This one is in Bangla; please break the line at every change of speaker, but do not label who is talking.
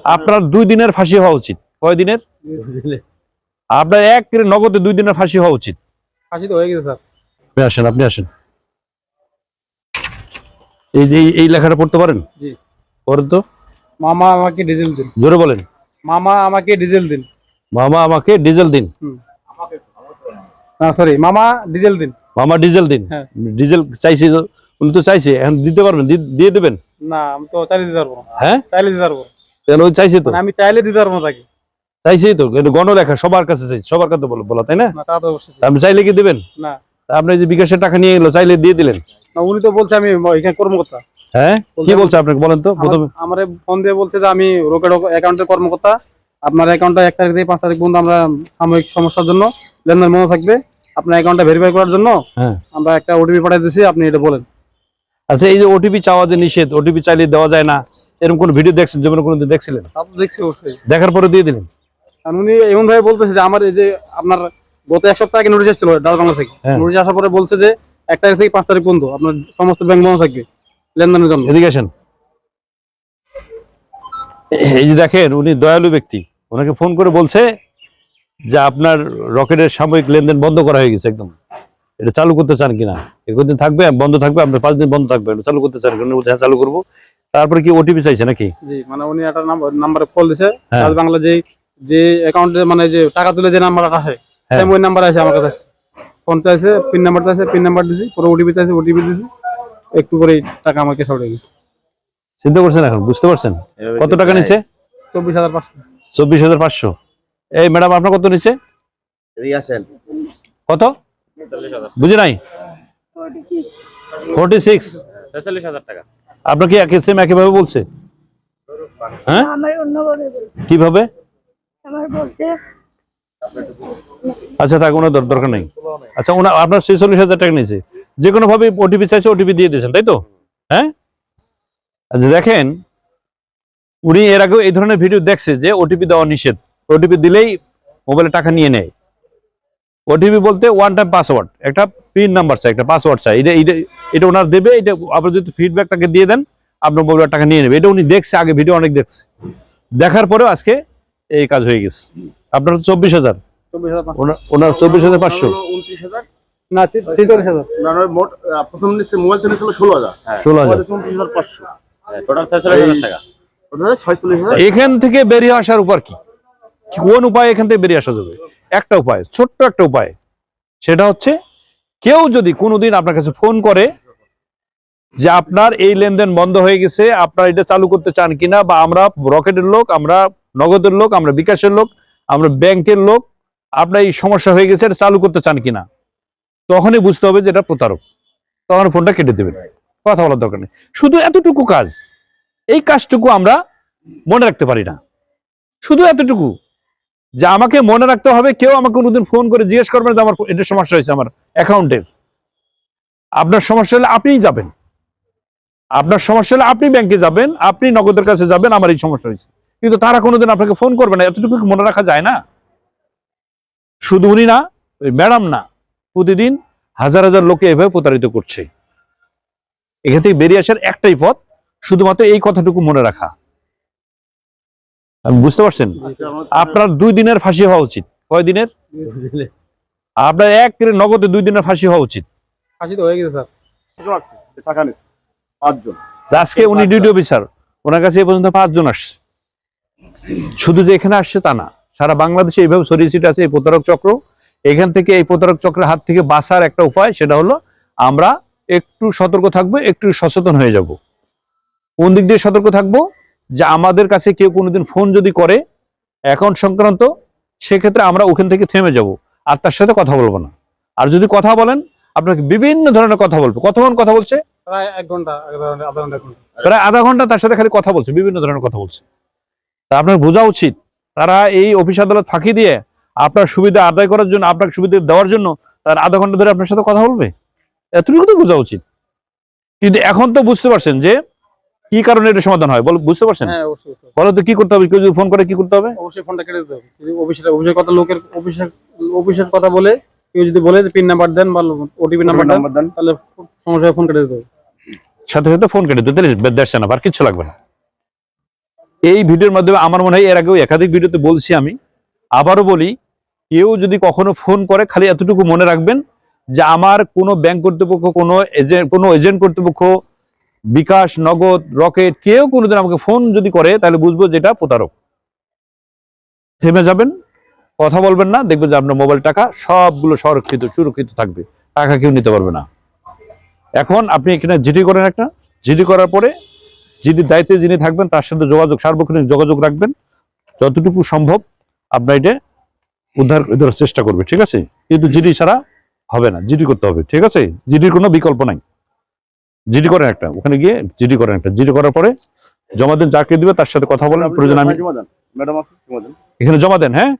আপনার 2 দিনের ফাঁসি হওয়া উচিত। কয় দিনের? আপনার এক নগদে 2 দিনের ফাঁসি হওয়া উচিত।
ফাঁসি তো হয়ে গেছে স্যার।
আপনি আসেন। এই যে এই লেখাটা পড়তে পারেন?
জি।
পড়েন তো।
মামা আমাকে ডিজেল দিন।
জোরে বলেন।
মামা আমাকে ডিজেল দিন।
মামা আমাকে ডিজেল দিন।
না সরি, মামা ডিজেল দিন।
মামা ডিজেল দিন।
হ্যাঁ।
ডিজেল চাইছে, উনি তো চাইছে, এখন দিতে পারবেন? দিয়ে দেবেন?
না আমি তো চাইলে দিতে পারবো না।
হ্যাঁ
চাইলে দিতে পারবো।
তাহলে ওই চাইছে তো,
আমি চাইলে দিতে পারবো না তাকে।
চাইছেই তো, এটা গণলেখা, সবার কাছে চাইছে, সবার কাছে বলা, তাই না?
তা তো অবশ্যই।
আপনি চাইলে কি দেবেন?
না।
আপনি যে বিকাশের টাকা নিয়ে গেল, চাইলে দিয়ে দিলেন?
না, উনি তো বলছে আমি এখানে কর্মকর্তা।
হ্যাঁ, কি বলছে আপনাকে বলেন তো প্রথমে?
আমার ফোন দিয়ে বলছে যে আমি রকেট অ্যাকাউন্টের কর্মকর্তা, আপনার অ্যাকাউন্টটা 1 তারিখ থেকে 5 তারিখ পর্যন্ত আমরা সাময়িক সমস্যার জন্য লেনদেন বন্ধ থাকবে, আপনার অ্যাকাউন্টটা ভেরিফাই করার জন্য আমরা একটা ওটিপি পাঠিয়ে দিয়েছি, আপনি এটা বলেন।
আচ্ছা, এই যে ওটিপি চাওয়া যে নিষেধ, ওটিপি চাইলে দেওয়া যায় না, এরকম কোন ভিডিও দেখছেন? যেমন কোনদিন দেখছিলেন?
তা তো দেখছি অবশ্যই।
দেখার পরে দিয়ে দিলেন?
কারণ উনি এমন ভাবে বলতেছে যে আমার এই যে আপনার গত 1 সপ্তাহ আগে নোটিশ এসেছিল ডাচ বাংলা থেকে, নোটিশ আসার পরে বলছে যে 1 তারিখ থেকে 5 তারিখ পর্যন্ত আপনার সমস্ত ব্যাংক বন্ধ থাকবে লেনদেনের জন্য।
এদিকে আসেন। এই যে দেখেন, উনি দয়ালু ব্যক্তি, ওনাকে ফোন করে বলছে যে আপনার রকেটের সাময়িক লেনদেন বন্ধ করা হয়ে গেছে, একদম এটা চালু করতে চান কিনা? কতদিন থাকবে? বন্ধ থাকবে, আপনার 5 দিন বন্ধ থাকবে, এটা চালু করতে চান কিনা? বলছে হ্যাঁ চালু করবো। তারপরে কি ওটিপি চাইছে নাকি?
জি, মানে উনি একটা নাম্বারে কল দিছে, ডাচ বাংলা যে অ্যাকাউন্টে মানে যে টাকা তুলে যে নাম্বারটা আসে, সেম ওই নাম্বার আছে আমার কাছে। ফোন চাইছে, পিন নাম্বার চাইছে, পিন নাম্বার দিছি, পরে ওটিপি চাইছে, ওটিপি দিছি, একটু করে টাকা আমার কাছে উঠে গেছে।
চিন্তা করছেন? এখন বুঝতে পারছেন কত টাকা নিছে?
24,500।
24,500। এই ম্যাডাম, আপনার কত নিছে? কত? বুঝি নাই। 46।
46,000 টাকা।
আপনার কি একইভাবে বলছে? হ্যাঁ, কিভাবে? আচ্ছা থাক, ওনার দরকার নেই। আচ্ছা, আপনার 46,000 টাকা নিয়েছে, যে কোনো ভাবে ওটিপি চাইছে, ওটিপি দিয়ে দিয়েছেন, তাই তো? হ্যাঁ। আচ্ছা দেখেন, উনি এর আগেও এই ধরনের ভিডিও দেখছে যে ওটিপি দেওয়া নিষেধ, ওটিপি দিলেই মোবাইলে টাকা নিয়ে নেয়। ওটিপি বলতে ওয়ান টাইম পাসওয়ার্ড, একটা পিন নাম্বার চাই, একটা পাসওয়ার্ড চাই, এটা ওনার দেবে। এটা আপনি যদি ফিডব্যাকটাকে দিয়ে দেন, আপনার মোবাইলের টাকা নিয়ে নেবে। এটা উনি দেখছে, আগে ভিডিও অনেক দেখছে, দেখার পরেও আজকে এই কাজ হয়ে গেছে। আপনার 24,000, ওনার 24,500।
29,000 না 43,000
না, মোট প্রথম নিচে মোবাইল তো নিয়েছিল 16,000।
16,000,
29,500,
টোটাল 46,000 টাকা।
ওটা 46,000।
এখান থেকে বেরিয়ে আসার উপর কি, কোন উপায় এখান থেকে বেরিয়ে আসা যাবে? একটা উপায়, ছোট্ট একটা উপায়, সেটা হচ্ছে কেউ যদি কোনোদিন আপনার কাছে ফোন করে যে আপনার এই লেনদেন বন্ধ হয়ে গেছে, আপনার এটা চালু করতে চান কিনা, বা আমরা রকেটের লোক, আমরা নগদের লোক, আমরা বিকাশের লোক, আমরা ব্যাংকের লোক, আপনার এই সমস্যা হয়ে গেছে, এটা চালু করতে চান কিনা, তখনই বুঝতে হবে যে এটা প্রতারক। তখন ফোনটা কেটে দেবেন, কথা বলার দরকার নেই। শুধু এতটুকু কাজ, এই কাজটুকু আমরা মনে রাখতে পারি না। শুধু এতটুকু যে আমাকে মনে রাখতে হবে, কেউ আমাকে কোনোদিন ফোন করে জিজ্ঞেস করবেন যে আমার এটা সমস্যা হয়েছে আমার অ্যাকাউন্টের। আপনার সমস্যা হলে আপনিই যাবেন, আপনার সমস্যা হলে আপনি ব্যাংকে যাবেন, আপনি নগদের কাছে যাবেন, আমার এই সমস্যা হয়েছে। কিন্তু তারা কোনোদিন আপনাকে ফোন করবে না, এতটুকু মনে রাখা যায় না? শুধু উনি না, ওই ম্যাডাম না, প্রতিদিন হাজার হাজার লোকে এভাবে প্রতারিত করছে। এখান থেকে বেরিয়ে আসার একটাই পথ, শুধুমাত্র এই কথাটুকু মনে রাখা। আমি বুঝতে পারছেন? আপনার 2 দিনের ফাঁসি হওয়া উচিত। কয় দিনের? আপনার নগদে 2 দিনের ফাঁসি হওয়া উচিত।
ফাঁসি তো হয়ে গেছে স্যার।
টাকা নিচ্ছে 5 জন।
আজকে উনি ডিউটি অফিসার, ওনার কাছে এই পর্যন্ত 5 জন আসছে। শুধু যে এখানে আসছে তা না, সারা বাংলাদেশে এইভাবে ছড়িয়ে ছিটে আছে এই প্রতারক চক্র। এখান থেকে, এই প্রতারক চক্রের হাত থেকে বাঁচার একটা উপায়, সেটা হলো আমরা একটু সতর্ক থাকবো, একটু সচেতন হয়ে যাব। কোন দিক দিয়ে সতর্ক থাকবো? যে আমাদের কাছে কেউ কোনোদিন ফোন যদি করে অ্যাকাউন্ট সংক্রান্ত, সেক্ষেত্রে আমরা ওখান থেকে থেমে যাব, আর তার সাথে কথা বলবো না। আর যদি কথা বলেন, আপনাকে বিভিন্ন ধরনের কথা বলবে। কতক্ষণ কথা বলছে?
প্রায় 1 ঘন্টা, আধা ঘন্টা।
প্রায় আধা ঘন্টা তার সাথে খালি কথা বলছে, বিভিন্ন ধরনের কথা বলছে। তা আপনার বোঝা উচিত, তারা এই অফিস আদালত ফাঁকি দিয়ে আপনার সুবিধা আদায় করার জন্য, আপনার সুবিধা দেওয়ার জন্য তার আধা ঘন্টা ধরে আপনার সাথে কথা বলবে, এতটুকু তো বোঝা উচিত। কিন্তু এখন তো বুঝতে পারছেন যে কি কারণে এটা সমাধান হয়, বুঝতে পারছেন?
হ্যাঁ অবশ্যই।
বলো তো কি করতে হবে? কেউ যদি ফোন করে কি করতে হবে?
অবশ্যই ফোনটা কেটে দিতে হবে। যদি অফিসের কথা, লোকের অফিসের কথা বলে কেউ যদি বলে যে পিন নাম্বার দেন বা ওটিপি নাম্বার দেন, তাহলে সমস্যায় ফোন কেটে দিতে হবে।
সাথে সাথে ফোন কেটে দিতে, দেখছে না, আর কিচ্ছু লাগবে না। এই ভিডিওর মাধ্যমে আমার মনে হয় এর আগেও একাধিক ভিডিওতে বলছি আমি, আবারও বলি, কেউ যদি কখনো ফোন করে খালি এতটুকু মনে রাখবেন যে আমার কোনো ব্যাংক কর্তৃপক্ষ, কোনো এজেন্ট কর্তৃপক্ষ, বিকাশ, নগদ, রকেট, কেউ কোনোদিন আমাকে ফোন যদি করে তাহলে বুঝবো যে এটা প্রতারক। থেমে যাবেন, কথা বলবেন না, দেখবেন যে আপনার মোবাইল টাকা সবগুলো সুরক্ষিত থাকবে, টাকা কেউ নিতে পারবে না। এখন আপনি এখানে জিডি করেন, একটা জিডি করার পরে জিডির দায়িত্বে যিনি থাকবেন তার সাথে সার্বক্ষণিক যোগাযোগ রাখবেন, যতটুকু সম্ভব আপনার এটা উদ্ধার করার চেষ্টা করবে, ঠিক আছে? কিন্তু জিডি ছাড়া হবে না, জিডি করতে হবে, ঠিক আছে? জিডির কোনো বিকল্প নাই। জিডি করেন একটা, ওখানে গিয়ে জিডি করেন একটা, জিডি করার পরে জমা দেন, যাকে দিবে তার সাথে কথা বলেন, প্রয়োজন আমি
জমা দেন, ম্যাডাম আছে জমা দেন।
এখানে জমা দেন, হ্যাঁ।